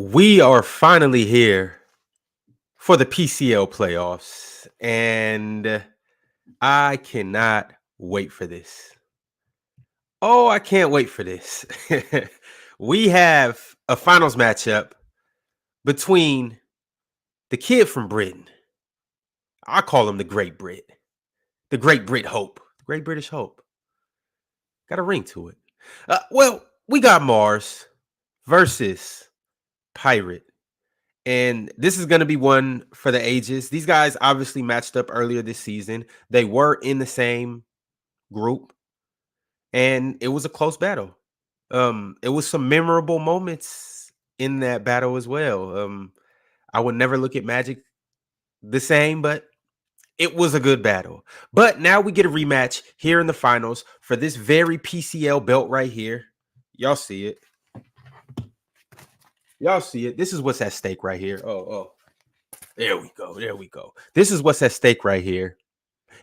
We are finally here for the PCL playoffs, and I cannot wait for this. Oh, I can't wait for this. We have a finals matchup between the kid from Britain. I call him the Great Brit, the Great Brit Hope, the Great British Hope. Got a ring to it. We got Mars versus Pirate. And this is going to be one for the ages. These guys obviously matched up earlier this season. They were in the same group, and it was a close battle. It was some memorable moments in that battle as well. I would never look at Magic the same, but it was a good battle. But now we get a rematch here in the finals for this very PCL belt right here. Y'all see it. Y'all see it. This is what's at stake right here. Oh. There we go. There we go. This is what's at stake right here.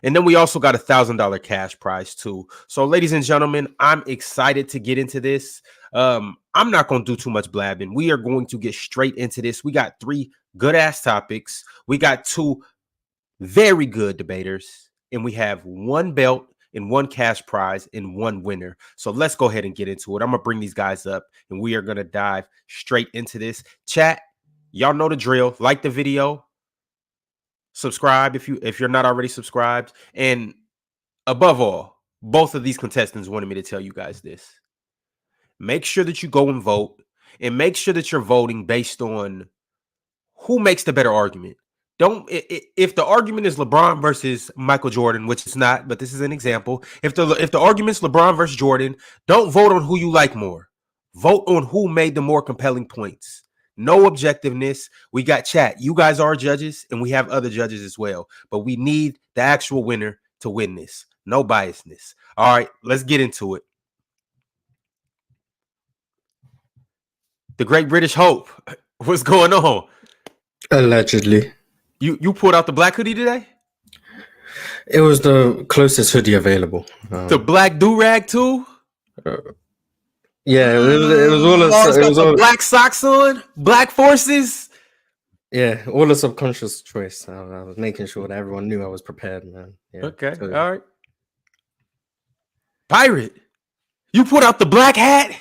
And then we also got $1,000 cash prize too. So, ladies and gentlemen, I'm excited to get into this. I'm not going to do too much blabbing. We are going to get straight into this. We got 3 good ass topics. We got 2 very good debaters, and we have 1 belt and 1 cash prize and 1 winner. So let's go ahead and get into it. I'm going to bring these guys up, and we are going to dive straight into this. Chat, y'all know the drill. Like the video. Subscribe if you're not already subscribed. And above all, both of these contestants wanted me to tell you guys this. Make sure that you go and vote, and make sure that you're voting based on who makes the better argument. If the argument is LeBron versus Michael Jordan, which it's not, but this is an example. If the argument's LeBron versus Jordan, don't vote on who you like more. Vote on who made the more compelling points. No objectiveness. We got chat. You guys are judges, and we have other judges as well. But we need the actual winner to win this. No biasness. All right, let's get into it. The Great British Hope. What's going on? Allegedly. You pulled out the black hoodie today? It was the closest hoodie available. The black do-rag too? Yeah, it was all all black socks on, black forces. Yeah, all a subconscious choice. I was making sure that everyone knew I was prepared, man. Yeah, okay, totally. All right. Pirate, you put out the black hat,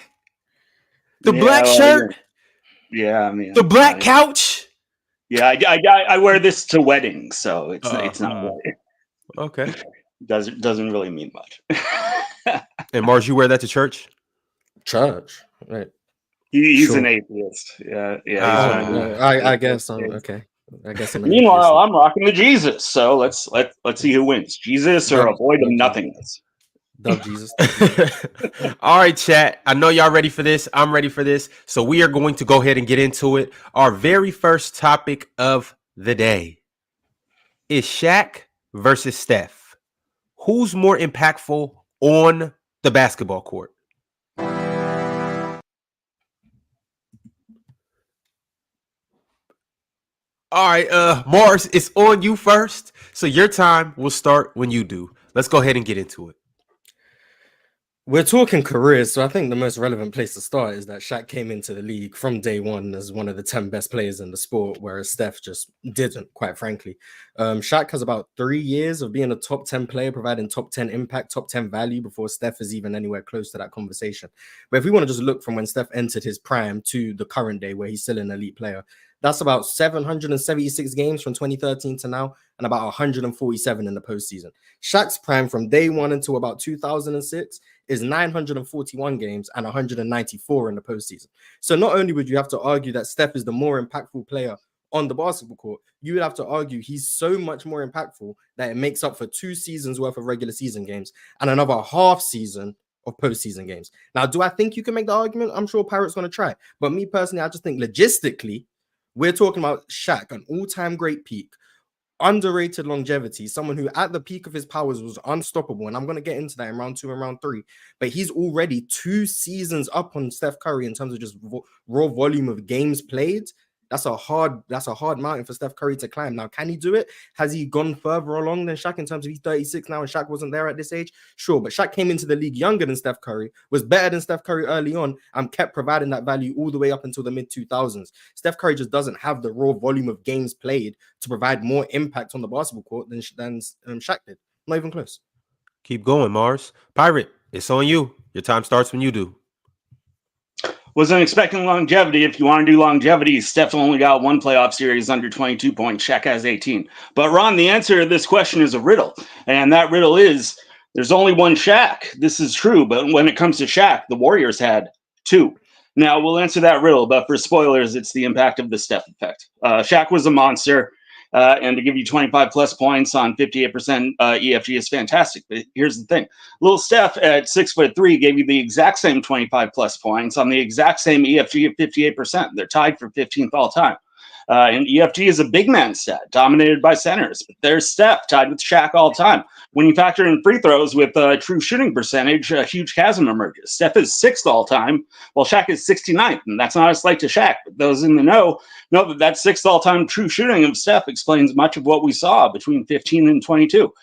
the black shirt. Yeah, I mean the black couch. Yeah, I wear this to weddings, so it's not white. Okay. Doesn't really mean much. And Mars, you wear that to church? Church, right? He's an atheist. Yeah. I guess. Okay. I guess. Meanwhile, I'm rocking the Jesus. So let's see who wins, Jesus or a void of nothingness. Dub Jesus. All right, chat. I know y'all ready for this. I'm ready for this. So we are going to go ahead and get into it. Our very first topic of the day is Shaq versus Steph. Who's more impactful on the basketball court? All right, Mars, it's on you first. So your time will start when you do. Let's go ahead and get into it. We're talking careers, so I think the most relevant place to start is that Shaq came into the league from day one as one of the 10 best players in the sport, whereas Steph just didn't, quite frankly. Shaq has about 3 years of being a top 10 player, providing top 10 impact, top 10 value before Steph is even anywhere close to that conversation. But if we want to just look from when Steph entered his prime to the current day where he's still an elite player, that's about 776 games from 2013 to now, and about 147 in the postseason. Shaq's prime from day one until about 2006 is 941 games and 194 in the postseason. So not only would you have to argue that Steph is the more impactful player on the basketball court, you would have to argue he's so much more impactful that it makes up for 2 seasons worth of regular season games and another half season of postseason games. Now, do I think you can make the argument? I'm sure Pirate's going to try. But me personally, I just think logistically, we're talking about Shaq, an all-time great peak, underrated longevity, someone who at the peak of his powers was unstoppable. And I'm going to get into that in round 2 and round 3. But he's already 2 seasons up on Steph Curry in terms of just raw volume of games played. That's a hard mountain for Steph Curry to climb. Now, can he do it? Has he gone further along than Shaq in terms of he's 36 now and Shaq wasn't there at this age? Sure, but Shaq came into the league younger than Steph Curry, was better than Steph Curry early on, and kept providing that value all the way up until the mid-2000s. Steph Curry just doesn't have the raw volume of games played to provide more impact on the basketball court than Shaq did. Not even close. Keep going, Mars. Pirate, it's on you. Your time starts when you do. Wasn't expecting longevity. If you want to do longevity, Steph only got one playoff series under 22 points. Shaq has 18. But Ron, the answer to this question is a riddle. And that riddle is there's only one Shaq. This is true. But when it comes to Shaq, the Warriors had two. Now, we'll answer that riddle. But for spoilers, it's the impact of the Steph effect. Shaq was a monster. And to give you 25 plus points on 58% EFG is fantastic. But here's the thing. Little Steph at 6'3" gave you the exact same 25 plus points on the exact same EFG of 58%. They're tied for 15th all time. And EFG is a big man stat dominated by centers. But there's Steph tied with Shaq all time. When you factor in free throws with true shooting percentage, a huge chasm emerges. Steph is 6th all time, while Shaq is 69th. And that's not a slight to Shaq. But those in the know that 6th all-time true shooting of Steph explains much of what we saw between 15 and 22.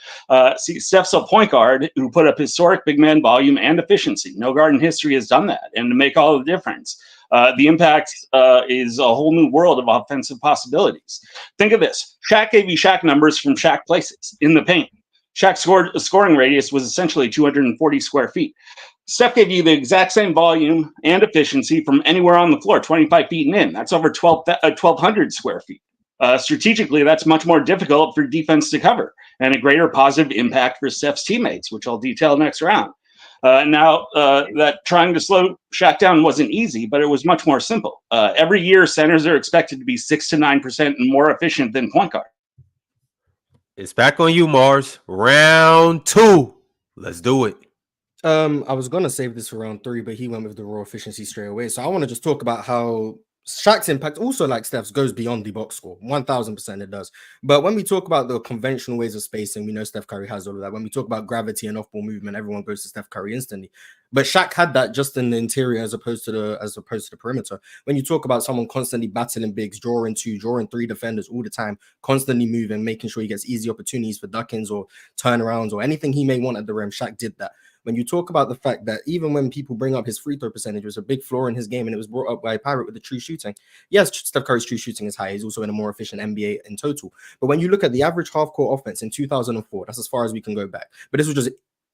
See, Steph's a point guard who put up historic big man volume and efficiency. No guard in history has done that. And to make all the difference, the impact is a whole new world of offensive possibilities. Think of this. Shaq gave you Shaq numbers from Shaq places in the paint. Shaq's scoring radius was essentially 240 square feet. Steph gave you the exact same volume and efficiency from anywhere on the floor, 25 feet and in. That's over 1,200 square feet. Strategically, that's much more difficult for defense to cover and a greater positive impact for Steph's teammates, which I'll detail next round. Now, that trying to slow Shaq down wasn't easy, but it was much more simple. Every year, centers are expected to be 6 to 9% more efficient than point guard. It's back on you, Mars. Round 2. Let's do it. I was gonna save this for round 3, but he went with the raw efficiency straight away. So I want to just talk about how Shaq's impact, also like Steph's, goes beyond the box score. 1000% it does. But when we talk about the conventional ways of spacing, we know Steph Curry has all of that. When we talk about gravity and off-ball movement, everyone goes to Steph Curry instantly. But Shaq had that just in the interior as opposed to the perimeter. When you talk about someone constantly battling bigs, drawing 2, drawing 3 defenders all the time, constantly moving, making sure he gets easy opportunities for duck-ins or turnarounds or anything he may want at the rim, Shaq did that. When you talk about the fact that even when people bring up his free throw percentage, was a big flaw in his game, and it was brought up by Pirate with the true shooting. Yes, Steph Curry's true shooting is high. He's also in a more efficient NBA in total. But when you look at the average half-court offense in 2004, that's as far as we can go back. But this will just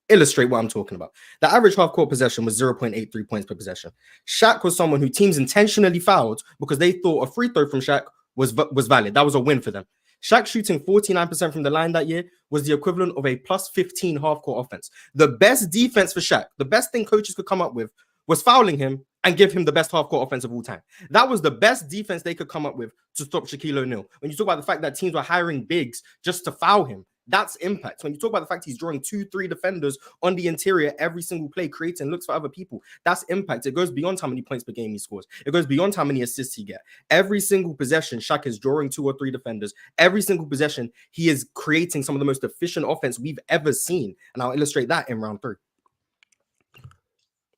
illustrate what I'm talking about. The average half-court possession was 0.83 points per possession. Shaq was someone who teams intentionally fouled because they thought a free throw from Shaq was valid. That was a win for them. Shaq shooting 49% from the line that year was the equivalent of a plus 15 half-court offense. The best defense for Shaq, the best thing coaches could come up with, was fouling him and give him the best half-court offense of all time. That was the best defense they could come up with to stop Shaquille O'Neal. When you talk about the fact that teams were hiring bigs just to foul him, that's impact. When you talk about the fact he's drawing 2-3 defenders on the interior every single play, creating looks for other people, that's impact. It goes beyond how many points per game he scores. It goes beyond how many assists he gets. Every single possession, Shaq is drawing 2 or 3 defenders. Every single possession, he is creating some of the most efficient offense we've ever seen. And I'll illustrate that in round 3.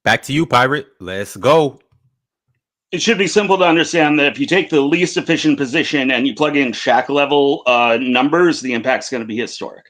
Back to you, Pirate. Let's go. It should be simple to understand that if you take the least efficient position and you plug in Shaq level numbers, the impact's going to be historic.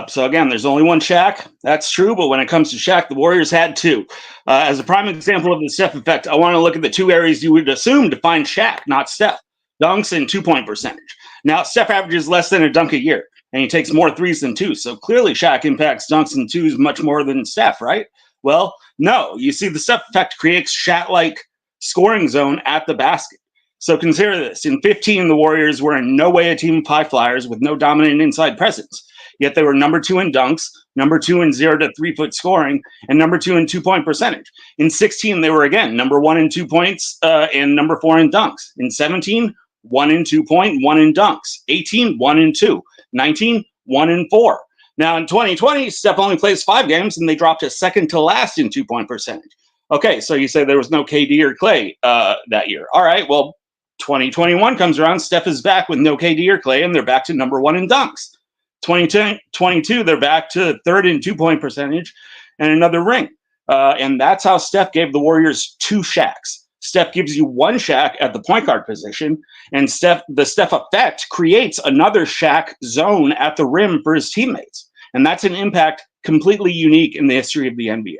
So again, there's only one Shaq. That's true. But when it comes to Shaq, the Warriors had 2. As a prime example of the Steph effect, I want to look at the 2 areas you would assume to find Shaq, not Steph. Dunks and 2-point percentage. Now, Steph averages less than a dunk a year, and he takes more 3s than 2s. So clearly Shaq impacts dunks and 2s much more than Steph, right? Well, no. You see, the Steph effect creates Shaq-like scoring zone at the basket. So consider this. In 15, the Warriors were in no way a team of high flyers with no dominant inside presence. Yet they were number 2 in dunks, number 2 in 0 to 3 foot scoring, and number 2 in 2-point percentage. In 16, they were again number 1 in 2 points and number 4 in dunks. In 17, 1 in 2 point, 1 in dunks. 18, 1 in 2. 19, 1 in 4. Now in 2020, Steph only plays 5 games and they dropped to second to last in 2-point percentage. Okay, so you say there was no KD or Clay that year. All right, well, 2021 comes around. Steph is back with no KD or Clay, and they're back to number 1 in dunks. 2022, they're back to 3rd in 2-point percentage and another ring. And that's how Steph gave the Warriors 2 Shaqs. Steph gives you one Shaq at the point guard position, and the Steph effect creates another Shaq zone at the rim for his teammates. And that's an impact completely unique in the history of the NBA.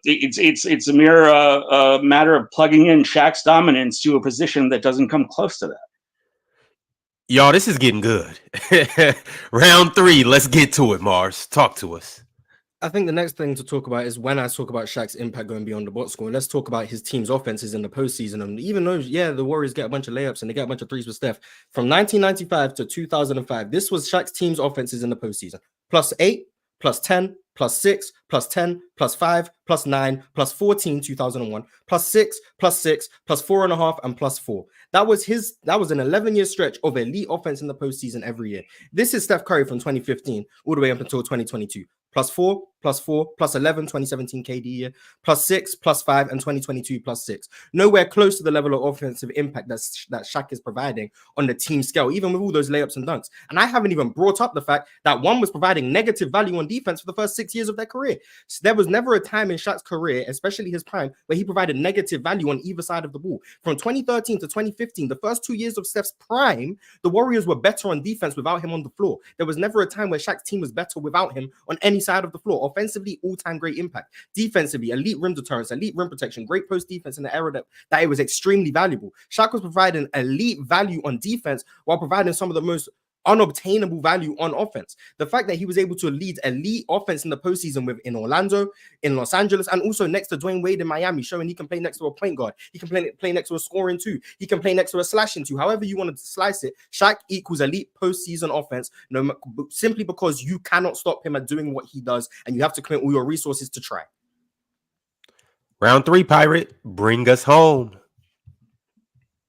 It's a mere matter of plugging in Shaq's dominance to a position that doesn't come close to that. Y'all, this is getting good. Round 3, let's get to it, Mars. Talk to us. I think the next thing to talk about is when I talk about Shaq's impact going beyond the box score, let's talk about his team's offenses in the postseason. And even though, the Warriors get a bunch of layups and they get a bunch of threes with Steph, from 1995 to 2005, this was Shaq's team's offenses in the postseason. +8, +10, +6, +10, +5, +9, +14, 2001, +6, +6, +4.5, and +4. That was an 11-year stretch of elite offense in the postseason every year. This is Steph Curry from 2015 all the way up until 2022. +4, +4, +11, 2017 KD year, +6, +5, and 2022 +6. Nowhere close to the level of offensive impact that Shaq is providing on the team scale, even with all those layups and dunks. And I haven't even brought up the fact that one was providing negative value on defense for the first 6 years of their career. So there was never a time in Shaq's career, especially his prime, where he provided negative value on either side of the ball. From 2013 to 2015, the first 2 years of Steph's prime, the Warriors were better on defense without him on the floor. There was never a time where Shaq's team was better without him on any side of the floor. Offensively, all-time great impact. Defensively, elite rim deterrence, elite rim protection, great post defense in the era that it was extremely valuable. Shaq was providing elite value on defense while providing some of the most unobtainable value on offense. The fact that he was able to lead elite offense in the postseason in Orlando, in Los Angeles, and also next to Dwayne Wade in Miami, showing he can play next to a point guard. He can play next to a scoring 2. He can play next to a slashing 2. However you want to slice it, Shaq equals elite postseason offense, simply because you cannot stop him at doing what he does, and you have to commit all your resources to try. Round 3, Pirate. Bring us home.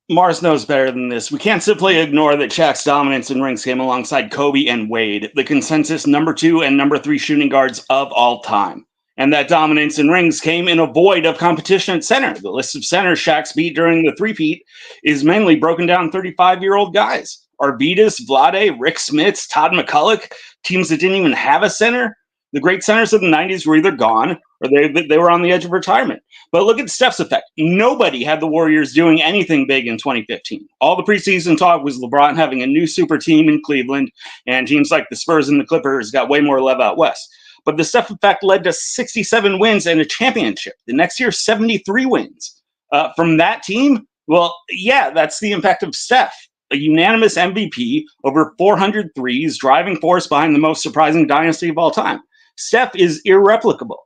Mars knows better than this. We can't simply ignore that Shaq's dominance in rings came alongside Kobe and Wade, the consensus number 2 and number 3 shooting guards of all time. And that dominance in rings came in a void of competition at center. The list of centers Shaq's beat during the three-peat is mainly broken down 35-year-old guys. Arvidas, Vlade, Rick Smits, Todd McCulloch, teams that didn't even have a center. The great centers of the 90s were either gone or they were on the edge of retirement. But look at Steph's effect. Nobody had the Warriors doing anything big in 2015. All the preseason talk was LeBron having a new super team in Cleveland, and teams like the Spurs and the Clippers got way more love out west. But the Steph effect led to 67 wins and a championship. The next year, 73 wins. From that team, well, yeah, that's the impact of Steph. A unanimous MVP, over 400 threes, driving force behind the most surprising dynasty of all time. Steph is irreplicable.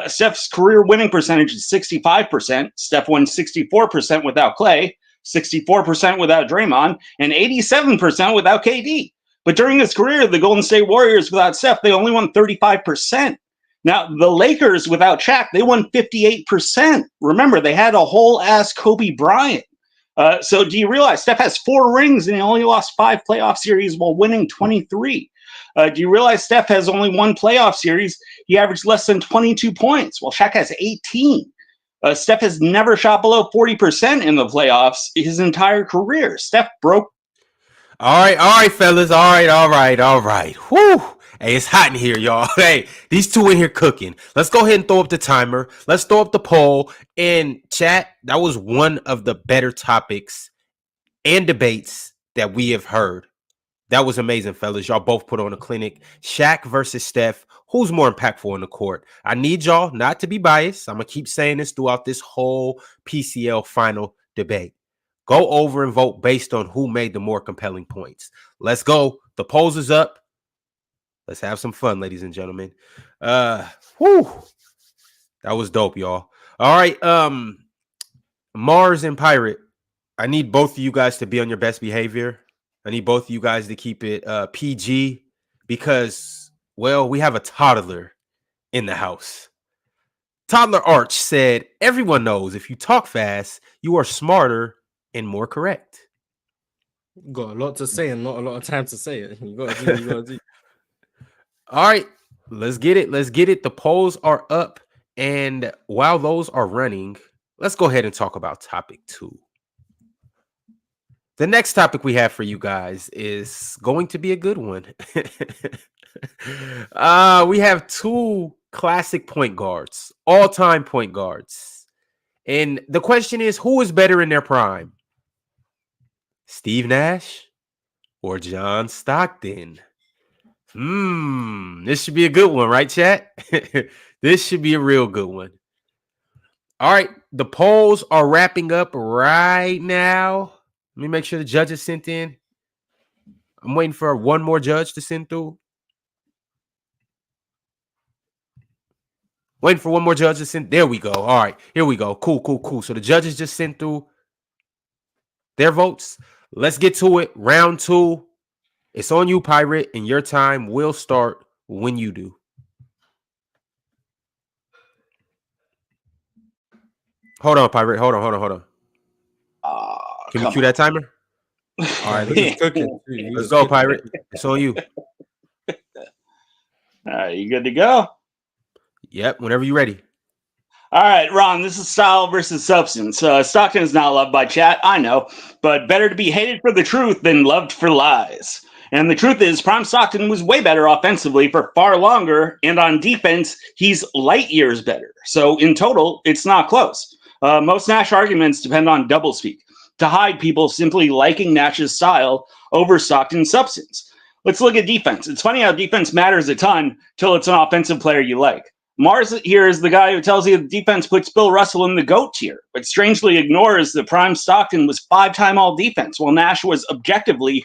Steph's career winning percentage is 65%. Steph won 64% without Clay, 64% without Draymond, and 87% without KD. But during his career, the Golden State Warriors without Steph, they only won 35%. Now, the Lakers without Shaq, they won 58%. Remember, they had a whole-ass Kobe Bryant. So do you realize Steph has 4 rings and he only lost 5 playoff series while winning 23? Do you realize Steph has only 1 playoff series? He averaged less than 22 points, while Shaq has 18. Steph has never shot below 40% in the playoffs his entire career. Steph broke. All right, fellas. All right. Whew. Hey, it's hot in here, y'all. Hey, these two in here cooking. Let's go ahead and throw up the timer. Let's throw up the poll. And chat, that was one of the better topics and debates that we have heard. That was amazing, fellas. Y'all both put on a clinic. Shaq versus Steph. Who's more impactful in the court? I need y'all not to be biased. I'm going to keep saying this throughout this whole PCL final debate. Go over and vote based on who made the more compelling points. Let's go. The polls is up. Let's have some fun, ladies and gentlemen. Whew. That was dope, y'all. All right. Mars and Pirate, I need both of you guys to be on your best behavior. I need both of you guys to keep it PG because, well, we have a toddler in the house. Toddler Arch said, everyone knows if you talk fast, you are smarter and more correct. Got a lot to say and not a lot of time to say it. You got to do. All right, let's get it. The polls are up. And while those are running, let's go ahead and talk about topic 2. The next topic we have for you guys is going to be a good one. We have 2 classic point guards, all-time point guards. And the question is, who is better in their prime? Steve Nash or John Stockton? This should be a good one, right, chat? This should be a real good one. All right, the polls are wrapping up right now. Let me make sure the judges sent in. I'm waiting for one more judge to send through. Waiting for one more judge to send. There we go. All right, here we go. Cool. So the judges just sent through their votes. Let's get to it. Round 2. It's on you, Pirate, and your time will start when you do. Hold on, Pirate. Hold on. Can you cue that timer? All right, he's cooking. Let's go, Pirate. It's on you. All right, you good to go? Yep, whenever you're ready. All right, Ron, this is style versus substance. Stockton is not loved by chat, I know, but better to be hated for the truth than loved for lies. And the truth is, Prime Stockton was way better offensively for far longer, and on defense, he's light years better. So in total, it's not close. Most Nash arguments depend on doublespeak to hide people simply liking Nash's style over Stockton's substance. Let's look at defense. It's funny how defense matters a ton till it's an offensive player you like. Mars here is the guy who tells you the defense puts Bill Russell in the GOAT tier, but strangely ignores that Prime Stockton was 5-time all-defense, while Nash was objectively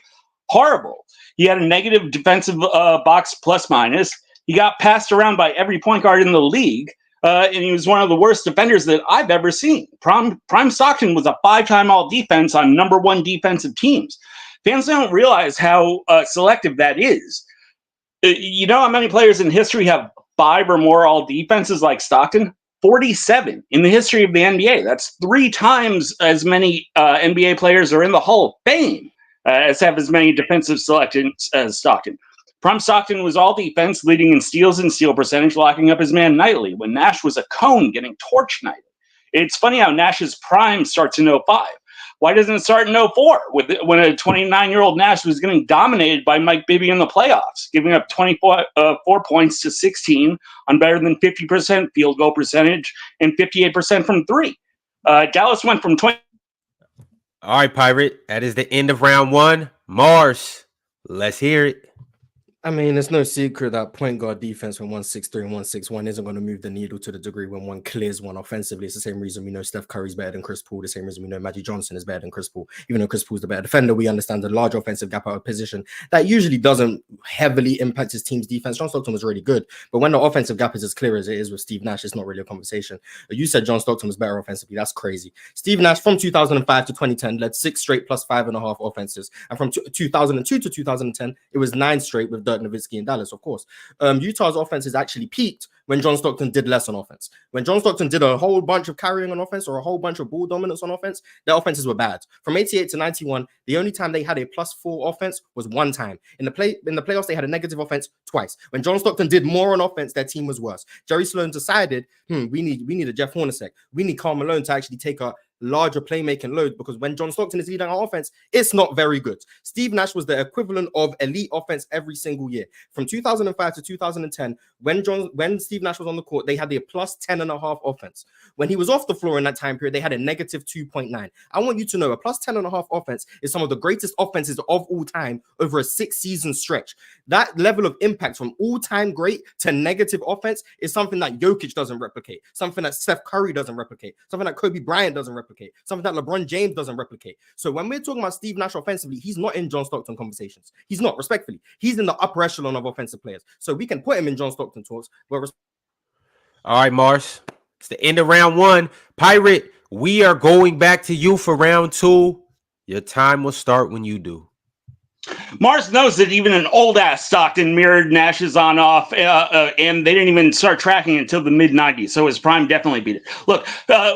horrible. He had a negative defensive box plus-minus. He got passed around by every point guard in the league, and he was one of the worst defenders that I've ever seen. Prime Stockton was a 5-time all-defense on number 1 defensive teams. Fans don't realize how selective that is. You know how many players in history have 5 or more all defenses like Stockton? 47 in the history of the NBA. That's 3 times as many NBA players are in the Hall of Fame as have as many defensive selections as Stockton. Prime Stockton was all defense, leading in steals and steal percentage, locking up his man nightly, when Nash was a cone getting torched nightly. It's funny how Nash's prime starts in 05. Why doesn't it start in 04 when a 29-year-old Nash was getting dominated by Mike Bibby in the playoffs, giving up 24 points to 16 on better than 50% field goal percentage and 58% from 3. Dallas went from 20. All right, Pirate. That is the end of round 1. Mars, let's hear it. I mean, it's no secret that point guard defense when 163 and 161 isn't going to move the needle to the degree when one clears one offensively. It's the same reason we know Steph Curry's better than Chris Paul. The same reason we know Magic Johnson is better than Chris Paul. Even though Chris Paul's the better defender, we understand the large offensive gap out of position that usually doesn't heavily impact his team's defense. John Stockton was really good, but when the offensive gap is as clear as it is with Steve Nash, it's not really a conversation. You said John Stockton was better offensively. That's crazy. Steve Nash from 2005 to 2010 led 6 straight plus 5.5 offenses. And from 2002 to 2010, it was 9 straight with Dirk Nowitzki in Dallas. Of course, Utah's offense has actually peaked when John Stockton did less on offense. When John Stockton did a whole bunch of carrying on offense or a whole bunch of ball dominance on offense, their offenses were bad. From 88 to 91, the only time they had a +4 offense was one time. In the playoffs, they had a negative offense twice. When John Stockton did more on offense, their team was worse. Jerry Sloan decided, we need a Jeff Hornacek. We need Karl Malone to actually take a larger playmaking load, because when John Stockton is leading our offense, it's not very good. Steve Nash was the equivalent of elite offense every single year. From 2005 to 2010, when Steve Nash was on the court, they had a +10.5 offense. When he was off the floor in that time period, they had a -2.9. I want you to know a +10.5 offense is some of the greatest offenses of all time over a 6-season stretch. That level of impact from all-time great to negative offense is something that Jokic doesn't replicate, something that Steph Curry doesn't replicate, something that Kobe Bryant doesn't replicate, something that LeBron James doesn't replicate. So when we're talking about Steve Nash offensively, he's not in John Stockton conversations. He's not, respectfully. He's in the upper echelon of offensive players. So we can put him in John Stockton talks. All right, Mars. It's the end of round 1. Pirate, we are going back to you for round 2. Your time will start when you do. Mars knows that even an old-ass Stockton mirrored Nash's on-off, and they didn't even start tracking it until the mid-90s, so his prime definitely beat it. Look,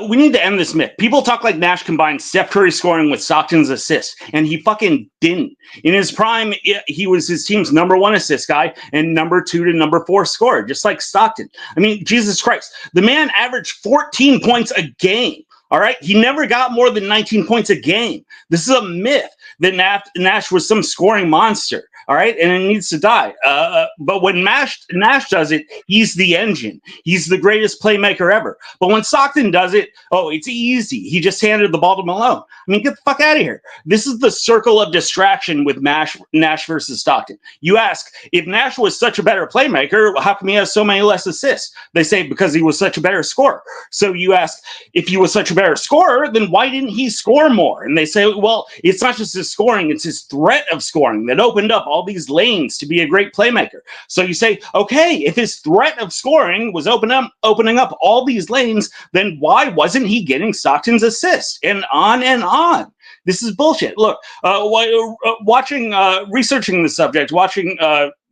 we need to end this myth. People talk like Nash combined Steph Curry scoring with Stockton's assists, and he fucking didn't. In his prime, he was his team's number 1 assist guy and number 2 to number 4 scorer, just like Stockton. I mean, Jesus Christ. The man averaged 14 points a game. All right. He never got more than 19 points a game. This is a myth that Nash was some scoring monster. All right, and it needs to die. But when Nash does it, he's the engine. He's the greatest playmaker ever. But when Stockton does it, oh, it's easy. He just handed the ball to Malone. I mean, get the fuck out of here. This is the circle of distraction with Nash versus Stockton. You ask, if Nash was such a better playmaker, how come he has so many less assists? They say because he was such a better scorer. So you ask, if he was such a better scorer, then why didn't he score more? And they say, well, it's not just his scoring, it's his threat of scoring that opened up all these lanes to be a great playmaker. So you say, okay, if his threat of scoring was opening up all these lanes, then why wasn't he getting Stockton's assist? And on and on. This is bullshit. Look, researching the subject, watching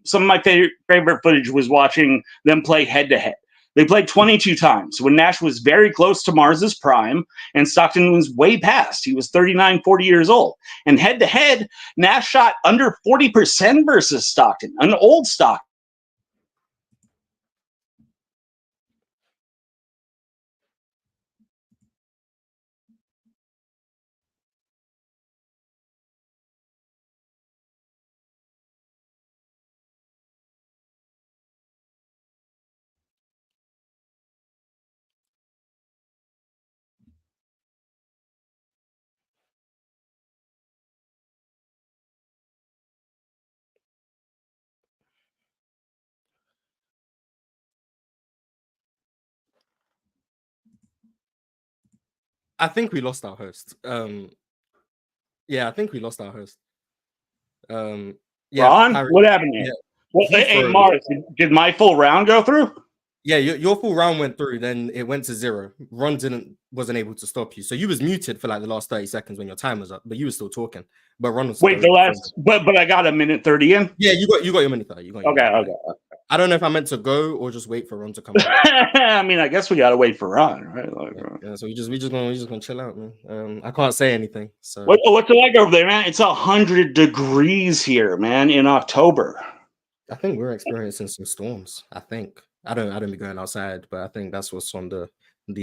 some of my favorite footage was watching them play head-to-head. They played 22 times when Nash was very close to Mars's prime and Stockton was way past. He was 39, 40 years old. And head-to-head, Nash shot under 40% versus Stockton, an old Stockton. I think we lost our host. Yeah, I think we lost our host. Yeah, Ron, Harry, what happened here? yeah, Well, he hey, froze. Mars, did my full round go through? Yeah, your full round went through, then it went to 0. Ron wasn't able to stop you. So you was muted for like the last 30 seconds when your time was up, but you were still talking. But Ron was Wait, the last, but I got a minute 30 in? Yeah, you got your minute 30. You got your Okay, minute 30. okay. I don't know if I meant to go or just wait for Ron to come up. I mean, I guess we gotta wait for Ron, right? Like, Yeah, so we just gonna chill out, man. I can't say anything. So what's it like over there, man? It's 100 degrees here, man, in October. I think we're experiencing some storms. I think I don't be going outside, but I think that's what's on the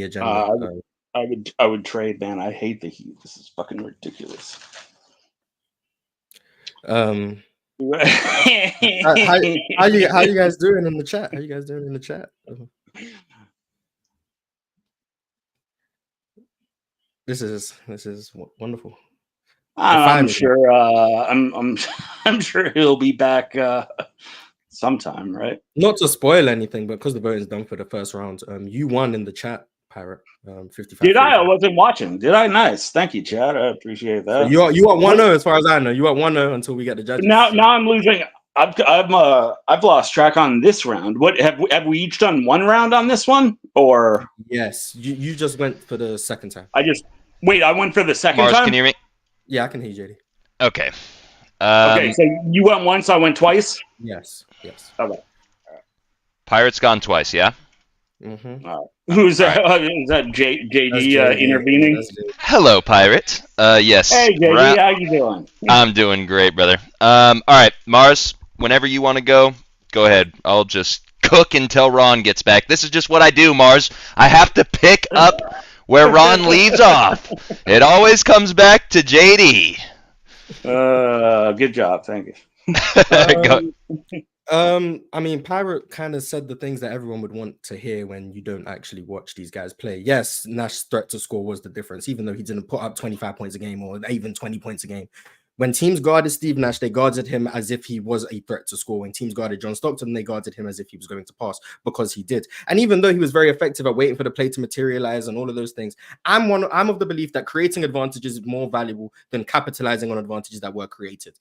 agenda. I would trade, man. I hate the heat. This is fucking ridiculous. How you guys doing in the chat? How you guys doing in the chat? This is wonderful. I'm sure. I'm sure he'll be back sometime, right? Not to spoil anything, but because the voting's done for the first round, you won in the chat, Pirate. 55. Did I? I wasn't watching. Did I? Nice. Thank you, Chad. I appreciate that. So you are 1-0 as far as I know. You are 1-0 until we get the judges. Now I'm losing. I've lost track on this round. What have we each done one round on this one, or yes? You just went for the second time. I went for the second Mars, time. Can you hear me? Yeah, I can hear you, JD. Okay. Okay, so you went once, I went twice. Yes. Okay. Pirates gone twice, yeah? Mm-hmm. Who's that? Is that JD intervening? Hello, Pirate. Yes. Hey, JD, how you doing? I'm doing great, brother. All right, Mars, whenever you want to go ahead. I'll just cook until Ron gets back. This is just what I do, Mars. I have to pick up where Ron leaves off. It always comes back to JD. Good job, thank you. I mean, Pirate kind of said the things that everyone would want to hear when you don't actually watch these guys play. Yes, Nash's threat to score was the difference, even though he didn't put up 25 points a game or even 20 points a game. When teams guarded Steve Nash, they guarded him as if he was a threat to score. When teams guarded John Stockton, they guarded him as if he was going to pass, because he did. And even though he was very effective at waiting for the play to materialize and all of those things, I'm of the belief that creating advantages is more valuable than capitalizing on advantages that were created.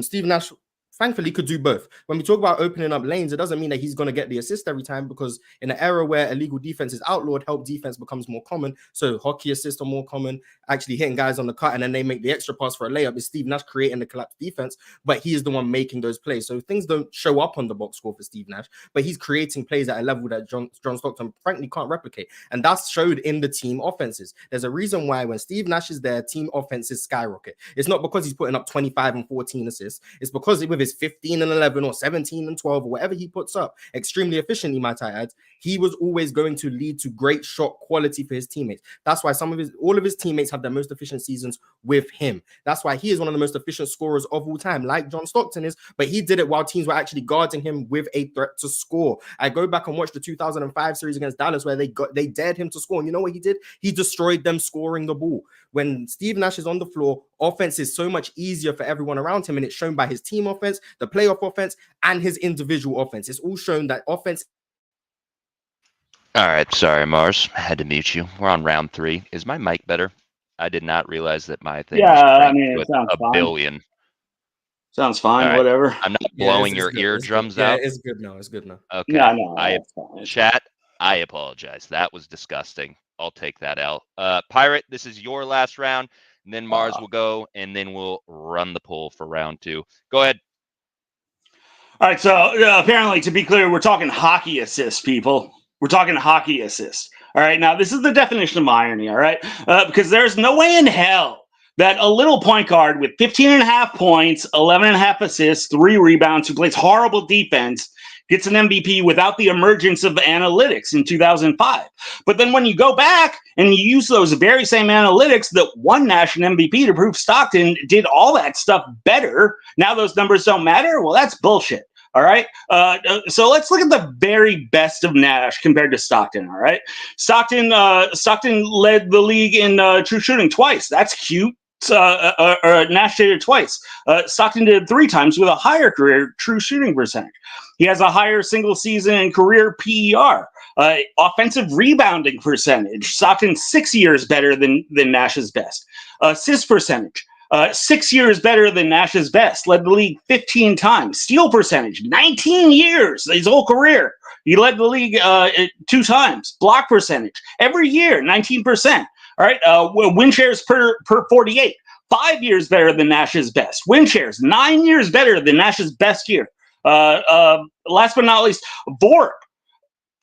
Steve Nash, thankfully, could do both. When we talk about opening up lanes, it doesn't mean that he's going to get the assist every time, because in an era where illegal defense is outlawed, help defense becomes more common. So hockey assists are more common. Actually hitting guys on the cut and then they make the extra pass for a layup is Steve Nash creating the collapse defense, but he is the one making those plays. So things don't show up on the box score for Steve Nash, but he's creating plays at a level that John Stockton frankly can't replicate. And that's showed in the team offenses. There's a reason why when Steve Nash is there, team offenses skyrocket. It's not because he's putting up 25 and 14 assists. It's because with his his 15 and 11 or 17 and 12 or whatever he puts up, extremely efficiently, might I add, he was always going to lead to great shot quality for his teammates. That's why all of his teammates have their most efficient seasons with him. That's why he is one of the most efficient scorers of all time, like John Stockton is, but he did it while teams were actually guarding him with a threat to score. I go back and watch the 2005 series against Dallas where they dared him to score. And you know what he did? He destroyed them scoring the ball. When Steve Nash is on the floor, offense is so much easier for everyone around him, and it's shown by his team offense, the playoff offense, and his individual offense. It's all shown that offense. All right, sorry, Mars. I had to mute you. We're on round 3. Is my mic better? I did not realize that my thing was cranked it with sounds a fine. billion. Sounds fine, All right. whatever. I'm not blowing your eardrums out. Yeah, it's good now. It's good now. Okay. No, Chat, I apologize. That was disgusting. I'll take that out. Pirate, this is your last round, and then Mars will go, and then we'll run the poll for round 2. Go ahead. All right, so apparently, to be clear, we're talking hockey assists, people. We're talking hockey assists. All right, now this is the definition of irony, all right? Because there's no way in hell that a little point guard with 15.5 points, 11.5 assists, 3 rebounds, who plays horrible defense, gets an MVP without the emergence of analytics in 2005. But then when you go back and you use those very same analytics that won Nash an MVP to prove Stockton did all that stuff better, now those numbers don't matter? Well, that's bullshit. All right. So let's look at the very best of Nash compared to Stockton. All right. Stockton led the league in true shooting twice. That's cute. Nash did it twice. Stockton did it 3 times with a higher career true shooting percentage. He has a higher single season and career PER. Offensive rebounding percentage. Stockton 6 years better than Nash's best. Assist percentage. 6 years better than Nash's best. Led the league 15 times. Steal percentage, 19 years, his whole career. He led the league 2 times. Block percentage, every year, 19%. All right, win shares per 48, 5 years better than Nash's best. Win shares, 9 years better than Nash's best year. Last but not least, VORP.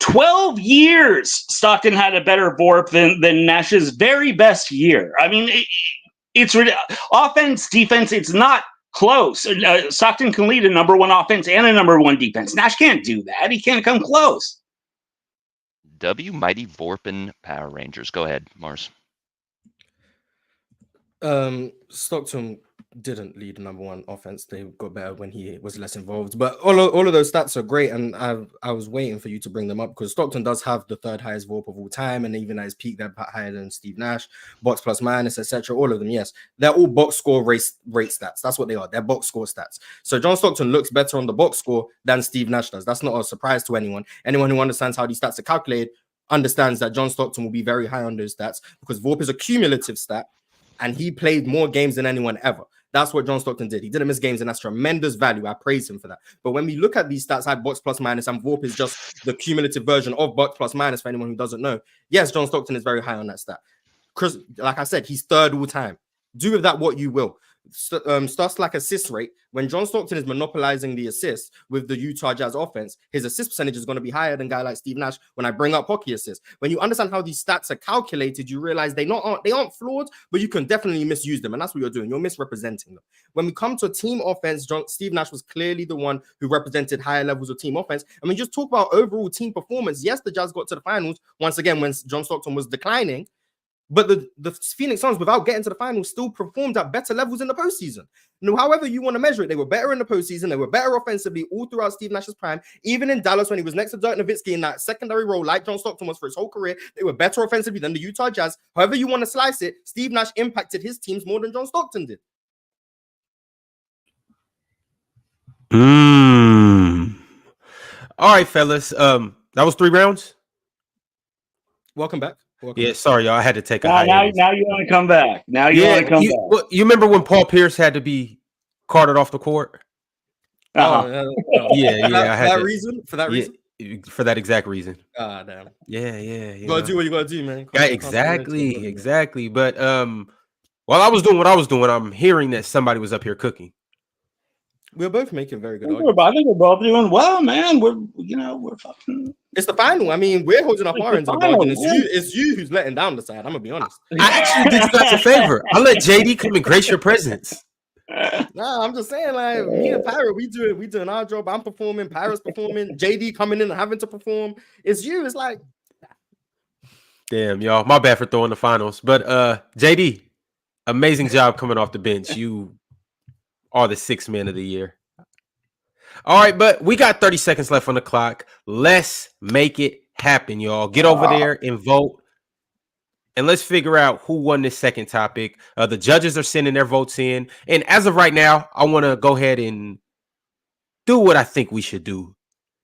12 years Stockton had a better VORP than Nash's very best year. I mean, it's offense, defense, it's not close. Stockton can lead a number 1 offense and a number 1 defense. Nash can't do that. He can't come close. W Mighty Vorpin Power Rangers. Go ahead, Mars. Stockton didn't lead the number 1 offense. They got better when he was less involved. But all of those stats are great, and I was waiting for you to bring them up because Stockton does have the 3rd highest VORP of all time, and even at his peak, they're higher than Steve Nash, box plus minus, etc. All of them, yes, they're all box score rate stats. That's what they are. They're box score stats. So John Stockton looks better on the box score than Steve Nash does. That's not a surprise to anyone. Anyone who understands how these stats are calculated understands that John Stockton will be very high on those stats because VORP is a cumulative stat. And he played more games than anyone ever. That's what John Stockton did. He didn't miss games, and that's tremendous value. I praise him for that. But when we look at these stats like box plus minus, and VORP is just the cumulative version of box plus minus for anyone who doesn't know. Yes, John Stockton is very high on that stat. Chris, like I said, he's 3rd all time. Do with that what you will. Stats like assist rate, when John Stockton is monopolizing the assists with the Utah Jazz offense, his assist percentage is going to be higher than a guy like Steve Nash when I bring up hockey assists. When you understand how these stats are calculated, you realize they aren't flawed, but you can definitely misuse them, and that's what you're doing. You're misrepresenting them. When we come to team offense, Steve Nash was clearly the one who represented higher levels of team offense. And we just talk about overall team performance. Yes, the Jazz got to the finals once again when John Stockton was declining. But the Phoenix Suns, without getting to the finals, still performed at better levels in the postseason. Now, however you want to measure it, they were better in the postseason. They were better offensively all throughout Steve Nash's prime. Even in Dallas, when he was next to Dirk Nowitzki in that secondary role, like John Stockton was for his whole career, they were better offensively than the Utah Jazz. However you want to slice it, Steve Nash impacted his teams more than John Stockton did. All right, fellas. That was 3 rounds. Welcome back. Yeah, sorry, y'all. I had to take a now you want to come back. Now you want to come back. Well, you remember when Paul Pierce had to be carted off the court? Uh-huh. For that reason? For that exact reason. Ah, damn. Yeah. You gotta do what you gotta do, man. Yeah, exactly. But while I was doing what I was doing, I'm hearing that somebody was up here cooking. We're both making very good arguments. I think we're both doing well, man. We're fucking. It's the final. I mean, we're holding up our ends of the bargain. It's you who's letting down the side. I'm gonna be honest. I actually did you guys a favor. I let JD come and grace your presence. Nah, I'm just saying, like me and Pirate, we doing our job. I'm performing, Pirate's performing, JD coming in and having to perform. It's you. It's like, Damn, y'all. My bad for throwing the finals. But JD, amazing job coming off the bench. You are the sixth man of the year. All right, but we got 30 seconds left on the clock. Let's make it happen, y'all. Get over there and vote. And let's figure out who won this second topic. The judges are sending their votes in. And as of right now, I want to go ahead and do what I think we should do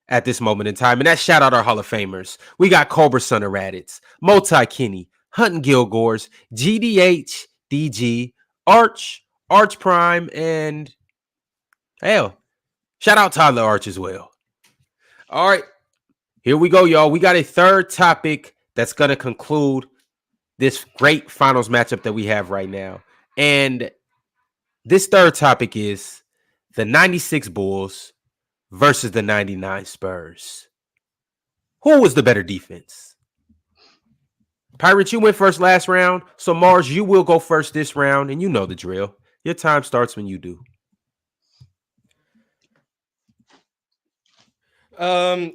at this moment in time. And that's shout out our Hall of Famers. We got Cobra Son of Raditz, Multi Kenny, Hunting Gilgores, GDH, DG, Arch Prime, and hell, shout out Tyler Arch as well. All right, here we go, y'all. We got a third topic that's going to conclude this great finals matchup that we have right now. And this third topic is the 96 Bulls versus the 99 Spurs. Who was the better defense? Pirate, you went first last round. So Mars, you will go first this round, and you know the drill. Your time starts when you do.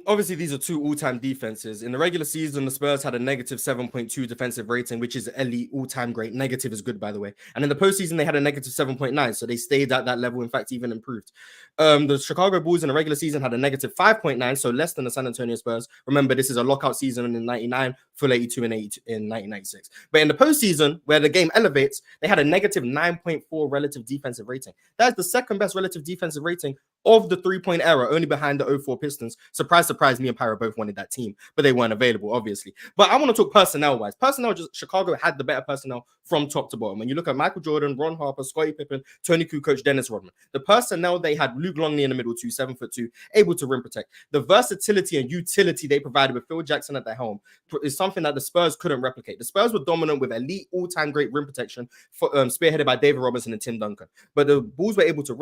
Obviously these are two all-time defenses. In the regular season, the Spurs had a negative 7.2 defensive rating, which is elite, all-time great. Negative is good, by the way. And in the postseason, they had a negative 7.9, so they stayed at that level, in fact, even improved. The Chicago Bulls in the regular season had a negative 5.9, so less than the San Antonio Spurs. Remember, this is a lockout season in 99, full 82 in 1996. But in the postseason, where the game elevates, they had a negative 9.4 relative defensive rating. That is the second best relative defensive rating of the three-point era, only behind the 04 Pistons. Surprise, surprise, me and Pyro both wanted that team, but they weren't available, obviously. But I want to talk personnel-wise. Personnel, just Chicago had the better personnel from top to bottom. When you look at Michael Jordan, Ron Harper, Scottie Pippen, Tony Kukoc, Dennis Rodman, the personnel they had, Luke Longley in the middle, 7'2", able to rim protect. The versatility and utility they provided with Phil Jackson at the helm is something that the Spurs couldn't replicate. The Spurs were dominant with elite, all-time great rim protection, spearheaded by David Robinson and Tim Duncan. But the Bulls were able to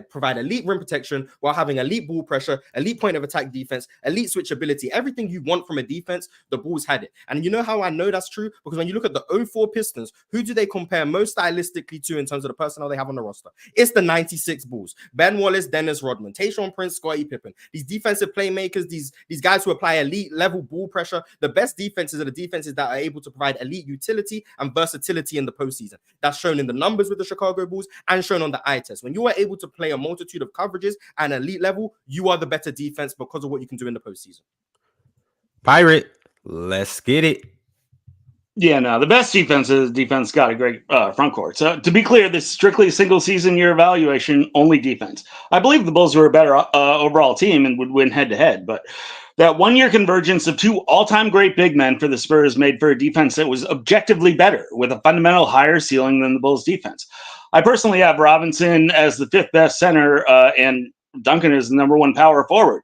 provide elite rim protection while having elite ball pressure, elite point of attack defense, elite switchability, everything you want from a defense. The Bulls had it. And you know how I know that's true? Because when you look at the 04 Pistons, who do they compare most stylistically to in terms of the personnel they have on the roster? It's the 96 Bulls. Ben Wallace, Dennis Rodman, Tayshaun Prince, Scottie Pippen. These defensive playmakers, these guys who apply elite level ball pressure. The best defenses are the defenses that are able to provide elite utility and versatility in the postseason. That's shown in the numbers with the Chicago Bulls and shown on the eye test. When you are able to play a multitude of coverages at an elite level, you are the better defense because of what you can do in the postseason. Pirate, let's get it. Yeah, no, the best defense got a great front court. So to be clear, this is strictly single season year evaluation, only defense. I believe the Bulls were a better overall team and would win head to head, but that 1 year convergence of two all-time great big men for the Spurs made for a defense that was objectively better with a fundamental higher ceiling than the Bulls defense. I personally have Robinson as the fifth best center and Duncan is the number one power forward.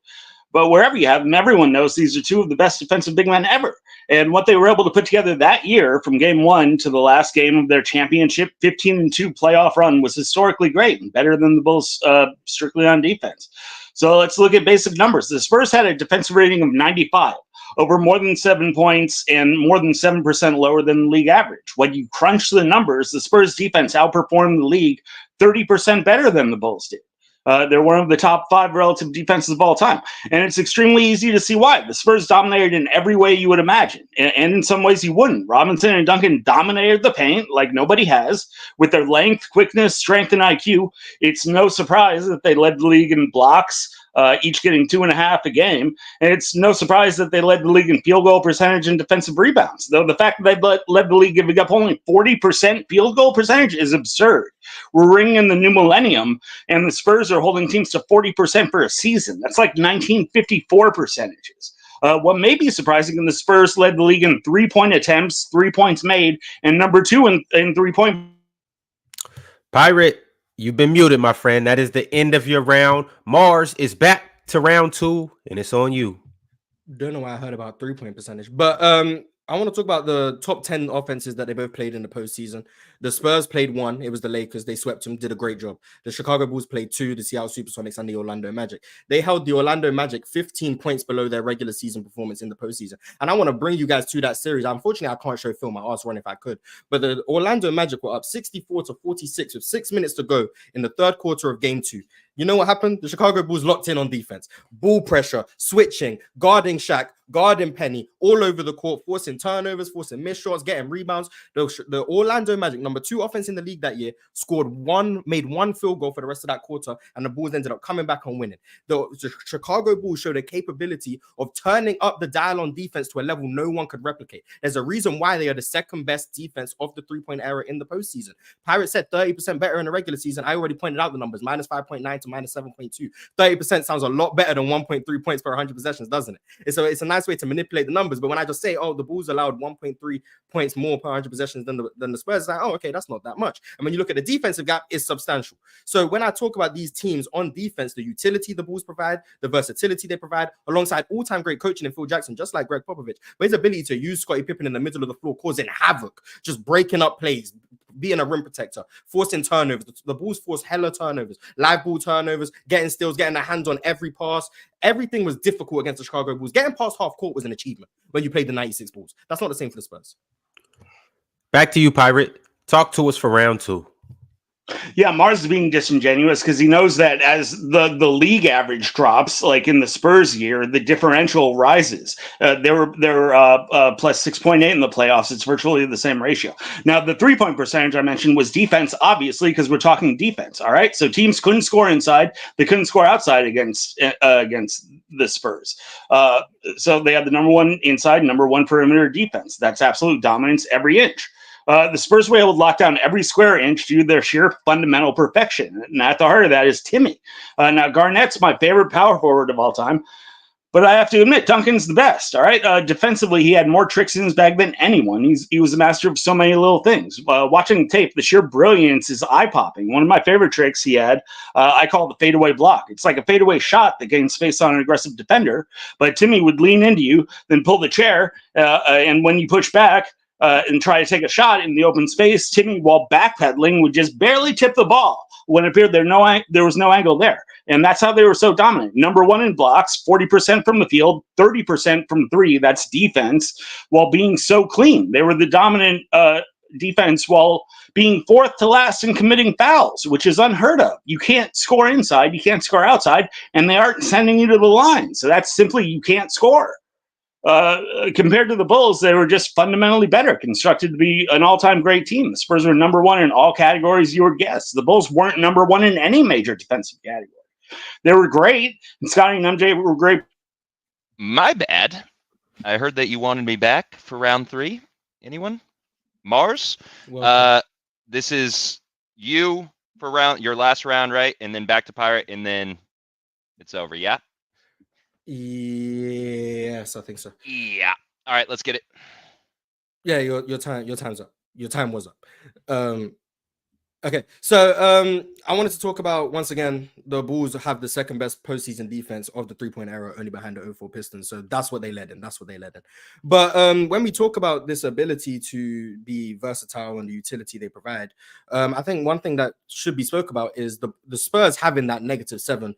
But wherever you have them, everyone knows these are two of the best defensive big men ever. And what they were able to put together that year from game one to the last game of their championship 15-2 playoff run was historically great and better than the Bulls strictly on defense. So let's look at basic numbers. The Spurs had a defensive rating of 95, over more than 7 points and more than 7% lower than the league average. When you crunch the numbers, the Spurs defense outperformed the league 30% better than the Bulls did. They're one of the top 5 relative defenses of all time. And it's extremely easy to see why. The Spurs dominated in every way you would imagine. And in some ways you wouldn't. Robinson and Duncan dominated the paint like nobody has. With their length, quickness, strength, and IQ, it's no surprise that they led the league in blocks, each getting 2.5 a game. And it's no surprise that they led the league in field goal percentage and defensive rebounds. Though the fact that they led the league giving up only 40% field goal percentage is absurd. We're ringing in the new millennium, and the Spurs are holding teams to 40% for a season. That's like 1954 percentages. What may be surprising, the Spurs led the league in 3-point attempts, 3 points made, and number 2 in 3-point. Pirate, you've been muted, my friend. That is the end of your round. Mars is back to round 2, and it's on you. Don't know why I heard about 3-point percentage, but I want to talk about the top 10 offenses that they both played in the postseason. The Spurs played one. It was the Lakers. They swept them, did a great job. The Chicago Bulls played two, the Seattle Supersonics and the Orlando Magic. They held the Orlando Magic 15 points below their regular season performance in the postseason. And I want to bring you guys to that series. Unfortunately, I can't show film. My ass run if I could. But the Orlando Magic were up 64-46 with 6 minutes to go in the third quarter of game 2. You know what happened? The Chicago Bulls locked in on defense. Ball pressure, switching, guarding Shaq, guarding Penny, all over the court, forcing turnovers, forcing missed shots, getting rebounds. The Orlando Magic, number 2 offense in the league that year, made one field goal for the rest of that quarter, and the Bulls ended up coming back and winning. The Chicago Bulls showed a capability of turning up the dial on defense to a level no one could replicate. There's a reason why they are the second best defense of the three-point era in the postseason. Pirates said 30% better in the regular season. I already pointed out the numbers, minus 5.9 to minus 7.2. 30% sounds a lot better than 1.3 points per 100 possessions, doesn't it? It's a nice way to manipulate the numbers, but when I just say, oh, the Bulls allowed 1.3 points more per 100 possessions than the Spurs, it's like, oh, okay, that's not that much. And when you look at the defensive gap, it's substantial. So when I talk about these teams on defense, the utility the Bulls provide, the versatility they provide, alongside all-time great coaching in Phil Jackson, just like Greg Popovich, but his ability to use Scottie Pippen in the middle of the floor, causing havoc, just breaking up plays, being a rim protector, forcing turnovers. The Bulls forced hella turnovers, live ball turnovers, getting steals, getting their hands on every pass. Everything was difficult against the Chicago Bulls. Getting past half court was an achievement when you played the 96 Bulls. That's not the same for the Spurs. Back to you, Pirate. Talk to us for round 2. Yeah, Mars is being disingenuous because he knows that as the league average drops, like in the Spurs year, the differential rises. They were plus 6.8 in the playoffs. It's virtually the same ratio. Now, the 3-point percentage I mentioned was defense, obviously, because we're talking defense. All right, so teams couldn't score inside; they couldn't score outside against the Spurs. So they had the number 1 inside, number 1 perimeter defense. That's absolute dominance every inch. The Spurs were able to lock down every square inch due to their sheer fundamental perfection. And at the heart of that is Timmy. Now, Garnett's my favorite power forward of all time. But I have to admit, Duncan's the best, all right? Defensively, he had more tricks in his bag than anyone. He was a master of so many little things. Watching the tape, the sheer brilliance is eye-popping. One of my favorite tricks he had, I call it the fadeaway block. It's like a fadeaway shot that gains space on an aggressive defender, but Timmy would lean into you, then pull the chair, and when you push back, and try to take a shot in the open space, Timmy, while backpedaling, would just barely tip the ball when it appeared there was no angle there. And that's how they were so dominant. Number 1 in blocks, 40% from the field, 30% from 3. That's defense, while being so clean. They were the dominant defense while being 4th to last in committing fouls, which is unheard of. You can't score inside, you can't score outside, and they aren't sending you to the line. So that's simply you can't score. Compared to the Bulls, they were just fundamentally better, constructed to be an all-time great team. The Spurs were number 1 in all categories you would guess. The Bulls weren't number 1 in any major defensive category. They were great, and Scottie and MJ were great. My bad. I heard that you wanted me back for round 3. Anyone? Mars? This is you for your last round, right? And then back to Pirate, and then it's over, yeah? Yes, I think so. Yeah. All right, let's get it. Yeah, your time's up. Your time was up. Okay, so I wanted to talk about, once again, the Bulls have the second best postseason defense of the 3-point era, only behind the 04 Pistons. So that's what they led in. But when we talk about this ability to be versatile and the utility they provide, I think one thing that should be spoke about is the Spurs having that negative 7.9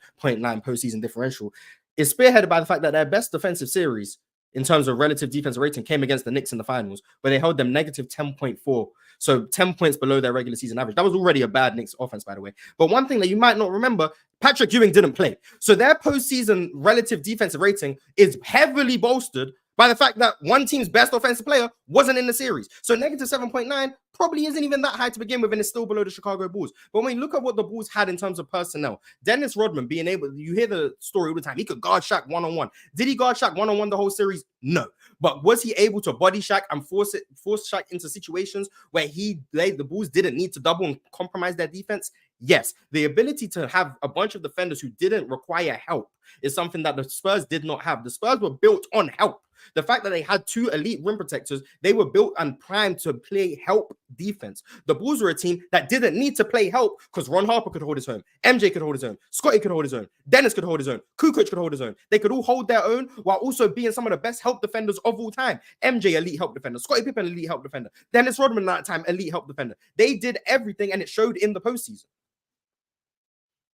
postseason differential is spearheaded by the fact that their best defensive series in terms of relative defensive rating came against the Knicks in the finals, where they held them negative 10.4. So 10 points below their regular season average. That was already a bad Knicks offense, by the way. But one thing that you might not remember, Patrick Ewing didn't play. So their postseason relative defensive rating is heavily bolstered by the fact that one team's best offensive player wasn't in the series. So negative 7.9 probably isn't even that high to begin with, and it's still below the Chicago Bulls. But when you look at what the Bulls had in terms of personnel, Dennis Rodman being able, you hear the story all the time, he could guard Shaq one-on-one. Did he guard Shaq one-on-one the whole series? No. But was he able to body Shaq and force Shaq into situations where the Bulls didn't need to double and compromise their defense? Yes. The ability to have a bunch of defenders who didn't require help is something that the Spurs did not have. The Spurs were built on help. The fact that they had 2 elite rim protectors, they were built and primed to play help defense. The Bulls were a team that didn't need to play help because Ron Harper could hold his own, MJ could hold his own, Scottie could hold his own, Dennis could hold his own, Kukoc could hold his own. They could all hold their own while also being some of the best help defenders of all time. MJ, elite help defender. Scottie Pippen, elite help defender. Dennis Rodman at that time, elite help defender. They did everything and it showed in the postseason.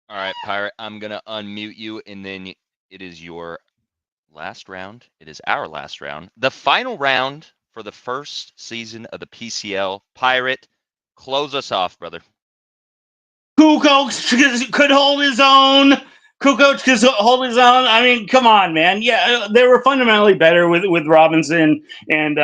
All right, Pirate, I'm going to unmute you, and then it is your last round. It is our last round. The final round for the first season of the PCL. Pirate, close us off, brother. Kukoc could hold his own. Kukoc could hold his own. I mean, come on, man. Yeah, they were fundamentally better with Robinson and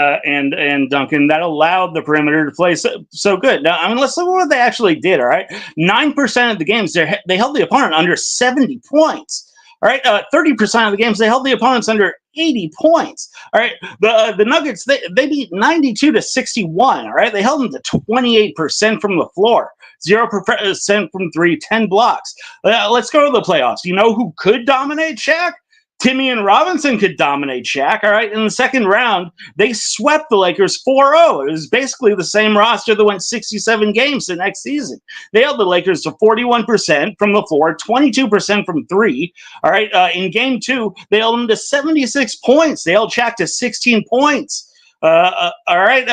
Duncan. That allowed the perimeter to play so good. Now, I mean, let's look at what they actually did. All right, 9% of the games they held the opponent under 70 points. All right, 30% of the games they held the opponents under 80 points. All right, the Nuggets they beat 92-61. All right, they held them to 28% from the floor. 0% from 3, 10 blocks. Let's go to the playoffs. You know who could dominate Shaq? Timmy and Robinson could dominate Shaq. All right. In the second round, they swept the Lakers 4-0. It was basically the same roster that went 67 games the next season. They held the Lakers to 41% from the floor, 22% from 3. All right. In game 2, they held them to 76 points. They held Shaq to 16 points. All right.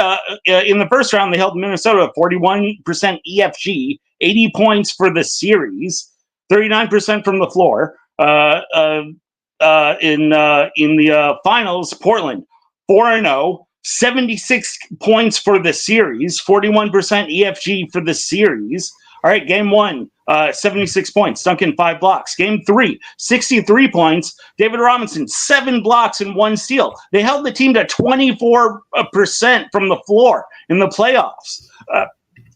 In the first round, they held Minnesota 41% EFG, 80 points for the series, 39% from the floor. In the finals, Portland 4-0, 76 points for the series, 41% EFG for the series. All right, game 1, 76 points. Duncan, 5 blocks. Game 3, 63 points. David Robinson, 7 blocks and 1 steal. They held the team to 24% from the floor in the playoffs.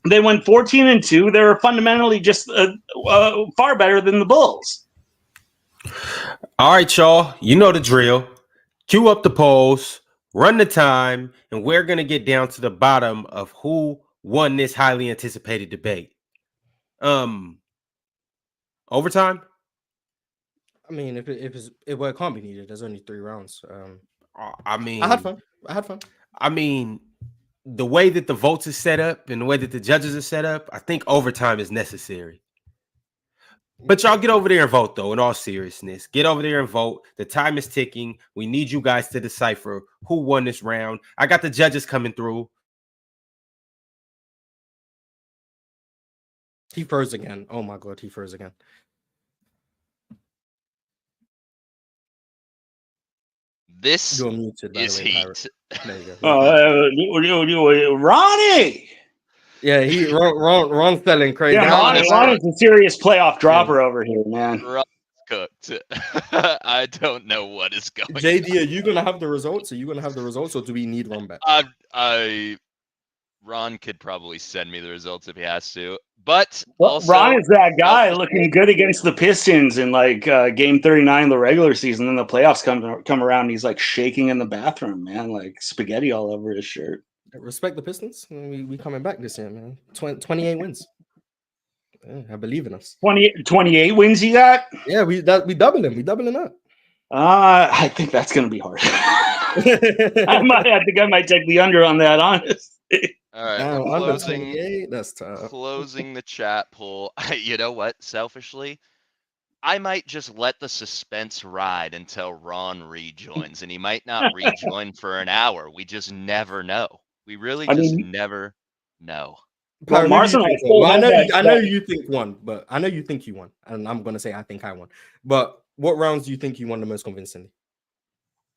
They went 14-2. They were fundamentally just far better than the Bulls. All right, y'all. You know the drill. Cue up the polls, run the time, and we're going to get down to the bottom of who won this highly anticipated debate. Overtime? I mean, if it can't be needed, there's only 3 rounds. I mean, I had fun. I mean, the way that the votes is set up and the way that the judges are set up, I think overtime is necessary. But y'all get over there and vote, though, in all seriousness. Get over there and vote. The time is ticking. We need you guys to decipher who won this round. I got the judges coming through. He froze again. Oh, my God. He froze again. This You're muted, by is the way, heat. Pirate. There you go. Ronnie. Yeah, Ron's selling crazy. Yeah, Ronnie's a serious playoff dropper over here, man. Ron's cooked. I don't know what is going on. JD, are you gonna have the results? Are you gonna have the results, or do we need Ron back? Ron could probably send me the results if he has to. But also, Ron is that guy looking good against the Pistons in like game 39 of the regular season. Then the playoffs come around and he's like shaking in the bathroom, man, like spaghetti all over his shirt. Respect the Pistons. We coming back this year, man. 28 wins. Yeah, I believe in us. 28 wins you got? Yeah, we doubling. We doubling up. I think that's gonna be hard. I think I might take the under on that, honestly. All right, closing. That's tough. Closing the chat pool. You know what? Selfishly, I might just let the suspense ride until Ron rejoins, and he might not rejoin for an hour. We just never know. We really never know. Well, I know you think one, but I know you think you won, and I'm gonna say I think I won. But what rounds do you think you won the most convincingly?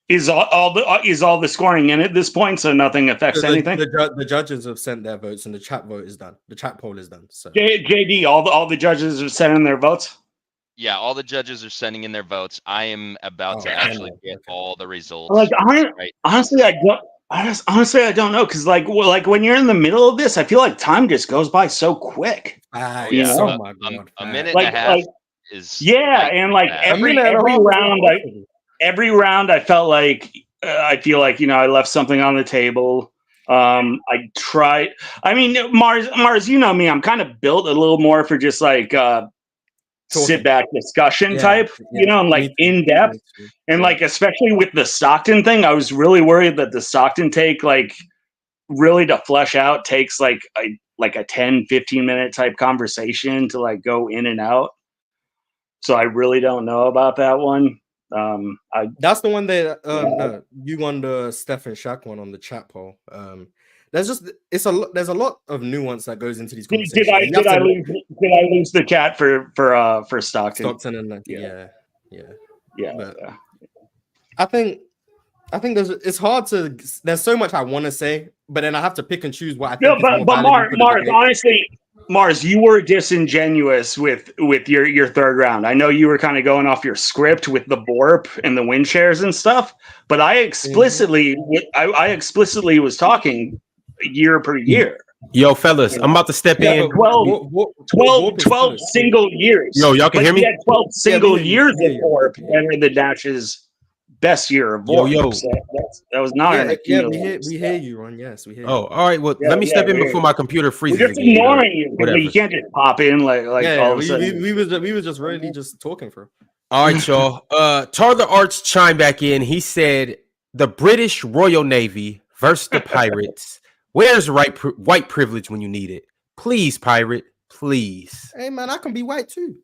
Is all the scoring in at this point, so nothing affects anything? The judges have sent their votes, and the chat vote is done. The chat poll is done. So JD, all the judges have sent in their votes. Yeah, all the judges are sending in their votes. I am about to actually get all the results. Like, honestly, I don't know, because like when you're in the middle of this, I feel like time just goes by so quick. Oh my God. A minute and a half is and like every round, I felt like I feel like I left something on the table. I tried. I mean, Mars, you know me. I'm kind of built a little more for just like sit back discussion Yeah, type, yeah. and Me like too. in depth. Me too. And Yeah. like, especially with the Stockton thing, I was really worried that the Stockton take, like, really to flesh out takes like a 10-15 minute type conversation to like go in and out. So I really don't know about that one. That's the one that no, you won the Steph and Shaq one on the chat poll. There's a lot of nuance that goes into these conversations. Did I lose the chat for Stockton? Stockton and yeah. But Yeah. I think it's hard to. There's so much I want to say, but then I have to pick and choose what I think is more valuable for the Mars, debate. honestly, Mars, you were disingenuous with your third round. I know you were kind of going off your script with the Borp and the win shares and stuff, but I explicitly was talking year per year. Yo, fellas, I'm about to step in. 12 single years. Yo, y'all can hear me? He had 12 single years of of Borp better than Nash's best year of Borp. Yo. So that was not an accumulative. we hear you, Ron. Yes, we hear you. Oh, all right. Well, let me step in before my computer freezes. We're just again, ignoring you. Whatever. You can't just pop in like all of a sudden. We was just really just talking for. All right, y'all. Tarther Arts chimed back in. He said the British Royal Navy versus the Pirates. Where's white privilege when you need it? Please, pirate, please. Hey man, I can be white too.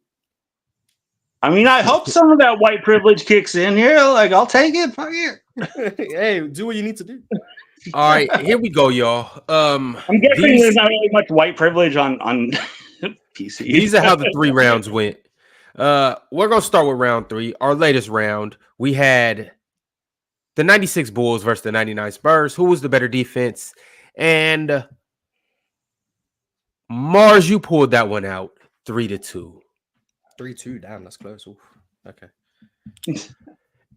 I mean, I hope some of that white privilege kicks in here. Like, I'll take it. Fuck it. Hey, do what you need to do. All right, here we go, y'all. I'm guessing there's not really much white privilege on PC. These are how the 3 rounds went. We're gonna start with round 3. Our latest round, we had the 96 Bulls versus the 99 Spurs. Who was the better defense? And Mars, you pulled that one out 3-2. 3-2. Damn, that's close. Oof. Okay.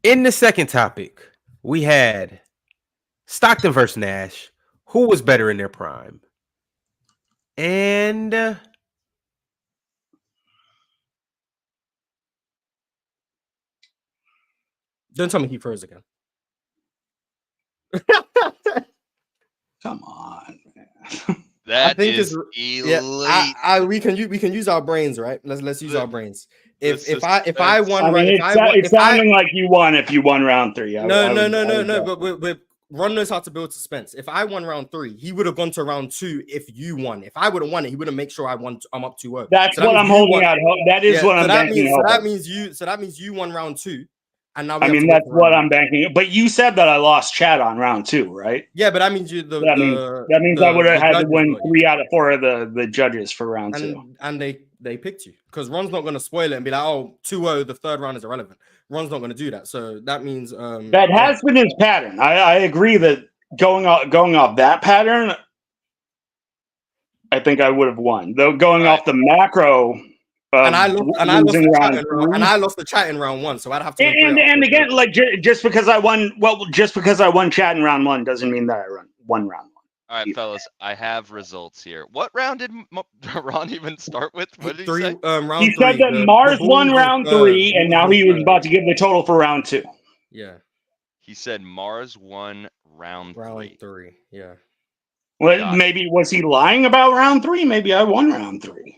In the second topic, we had Stockton versus Nash. Who was better in their prime? And don't tell me he froze again. Come on, man. That is elite. We can use our brains, right? Let's use our brains. If I won, I mean, it's sounding like you won if you won round 3. No. But Ron knows how to build suspense. If I won round 3, he would have gone to round 2. If you won, if I would have won it, he would have made sure I'm up 2-0. That's what I'm holding out. That is what I'm banking. So that means you won round 2. And now I mean, that's what I'm banking. But you said that I lost chat on round 2, right? Yeah, but that means you. That means I would have had to win 3 out of 4 of the judges for round 2. And they picked you because Ron's not going to spoil it and be like, oh, 2-0, the third round is irrelevant. Ron's not going to do that. So that means that has been his pattern. I agree that going off that pattern, I think I would have won. Though going off the macro. And I lost the chat in round 1, so I'd have to. And again, like just because I won chat in round 1 doesn't mean that I won round 1. All right, fellas, I have results here. What round did Ron even start with? What did he say? Round he said that Mars won round 3, and now he was about to give the total for round 2. Yeah. He said Mars won round 3. Round 3, yeah. Well, maybe was he lying about round 3? Maybe I won round 3.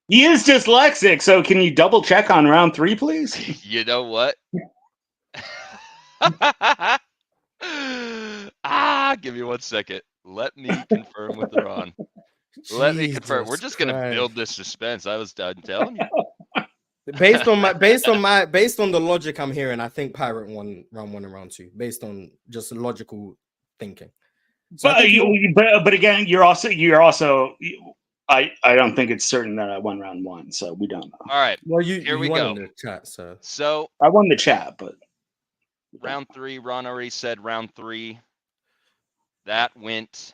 He is dyslexic, so can you double check on round 3, please? You know what? Give me 1 second. Let me confirm with Ron. Let me confirm. We're just gonna build this suspense. I'm telling you. Based on the logic I'm hearing, I think Pirate won round 1 and round 2, based on just logical thinking. So but again, you're also. I don't think it's certain that I won round 1, so we don't know. All right. Well, here we go. The chat, so I won the chat, but round 3, Ron already said round 3. That went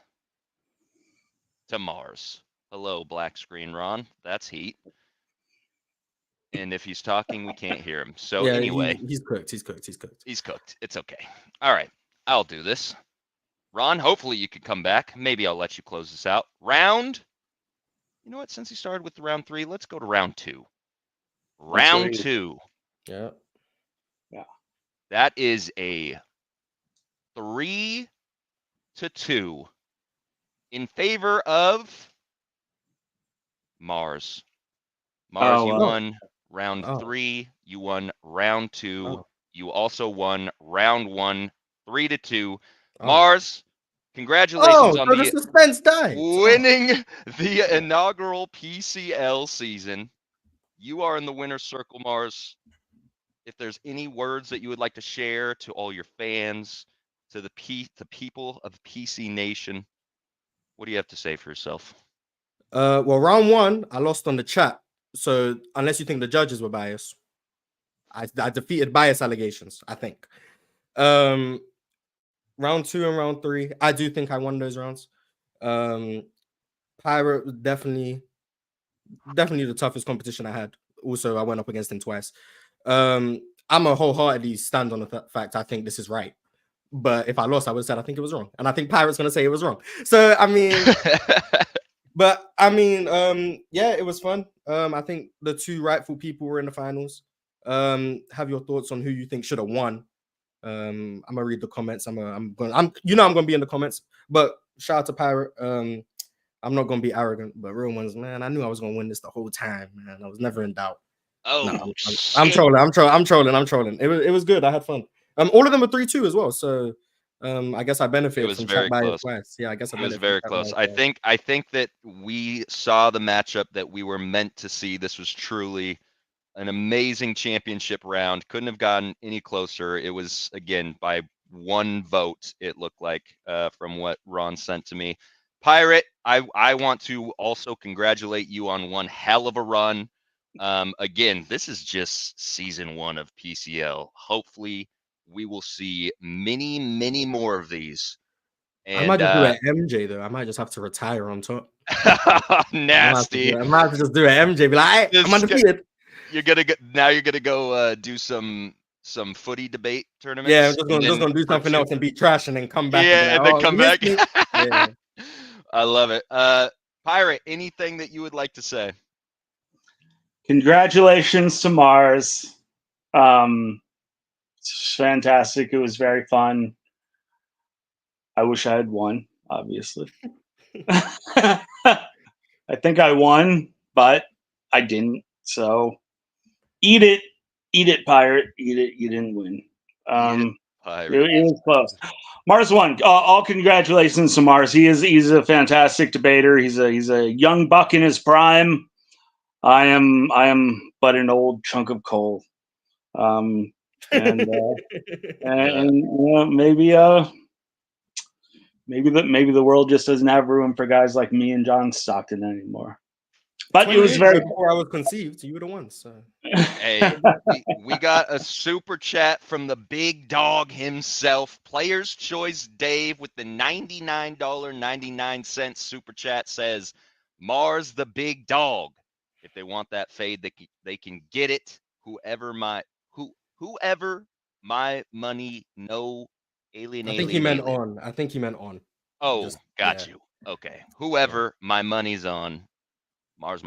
to Mars. Hello, black screen, Ron. That's heat. And if he's talking, we can't hear him. So anyway, he's cooked. He's cooked. It's okay. All right, I'll do this. Ron, hopefully you could come back. Maybe I'll let you close this out. You know what? Since he started with round 3, let's go to round 2. Round 2. Yeah. That is a 3-2 in favor of Mars. Mars, Oh, you wow. won round Oh. 3. You won round 2. Oh. You also won round 1, 3-2. Oh. Mars, congratulations on so the suspense died. winning the inaugural PCL season. You are in the winner's circle, Mars. If there's any words that you would like to share to all your fans, to the people of PC Nation, what do you have to say for yourself? Well, round 1, I lost on the chat. So unless you think the judges were biased, I defeated bias allegations, I think. Round 2 and round 3, I do think I won those rounds. Pirate was definitely the toughest competition I had. Also, I went up against him twice. I'm a wholeheartedly stand on the fact I think this is right. But if I lost, I would have said I think it was wrong. And I think Pirate's gonna say it was wrong. So I mean, yeah, it was fun. I think the 2 rightful people were in the finals. Have your thoughts on who you think should have won. I'm gonna read the comments. I'm gonna be in the comments. But shout out to Pirate. I'm not gonna be arrogant, but real ones, man. I knew I was gonna win this the whole time, man. I was never in doubt. Oh, No, I'm trolling. It was good. I had fun. All of them were 3-2 as well. So I guess I benefited from very Shaq by close. twice. Yeah, I guess It was very close. I think that we saw the matchup that we were meant to see. This was truly an amazing championship round. Couldn't have gotten any closer. It was, again, by 1 vote, it looked like, from what Ron sent to me. Pirate, I want to also congratulate you on one hell of a run. Again, this is just season 1 of PCL. Hopefully, we will see many, many more of these. And I might just do an MJ though. I might just have to retire on top. nasty. I might have to just do an MJ. Be like, hey, I'm undefeated. You're gonna go do some footy debate tournaments. Yeah, I'm just gonna do something else and beat trash and then come back. Yeah, and be like, then come back. Yeah. I love it. Pirate, anything that you would like to say? Congratulations to Mars. It's fantastic. It was very fun. I wish I had won, obviously. I think I won, but I didn't. So eat it, Pirate. Eat it. You didn't win. Pirate. It was close. Mars won. All congratulations to Mars. He's a fantastic debater. He's a young buck in his prime. I am but an old chunk of coal. And maybe the world just doesn't have room for guys like me and John Stockton anymore. But it was very before I was conceived. You were the one. So hey, we got a super chat from the big dog himself. Player's Choice Dave with the $99.99 super chat says, Mars the big dog. If they want that fade, they can get it. Whoever my money, no alien. I think he meant on. Oh, got you. Okay. Whoever my money's on. Mars.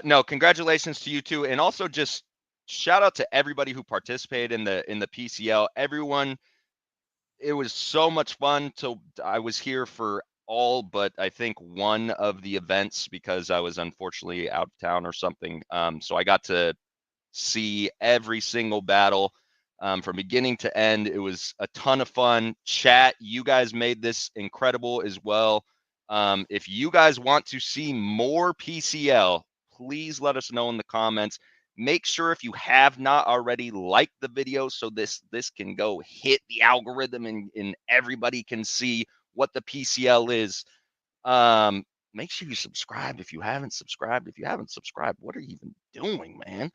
No, congratulations to you too. And also just shout out to everybody who participated in the PCL. Everyone, it was so much fun. I was here for all but I think one of the events because I was unfortunately out of town or something. So I got to see every single battle from beginning to end. It was a ton of fun. Chat, you guys made this incredible as well. If you guys want to see more PCL, please let us know in the comments. Make sure if you have not already, like the video so this can go hit the algorithm and everybody can see what the PCL is. Make sure you subscribe if you haven't subscribed. If you haven't subscribed, what are you even doing, man?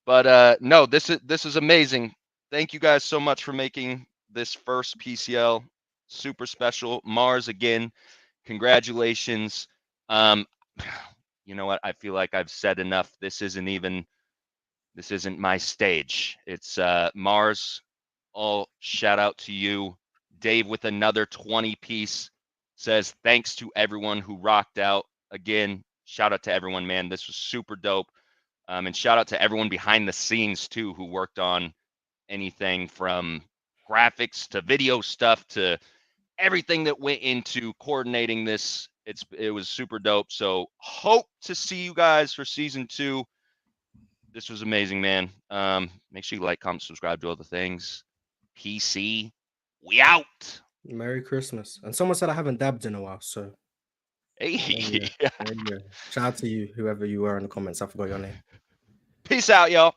But no, this is amazing. Thank you guys so much for making this first PCL super special. Mars, again, congratulations. You know what? I feel like I've said enough. This isn't my stage. It's Mars. All shout out to you. Dave with another 20 piece says thanks to everyone who rocked out. Again, shout out to everyone, man. This was super dope. And shout out to everyone behind the scenes too who worked on anything from graphics to video stuff to everything that went into coordinating this It was super dope. So hope to see you guys for season 2. This was amazing, man. Make sure you like, comment, subscribe, do all the things. PC, we out. Merry Christmas. And someone said I haven't dabbed in a while, so Hey. there you go. Shout out to you, whoever you were in the comments. I forgot your name. Peace out, y'all.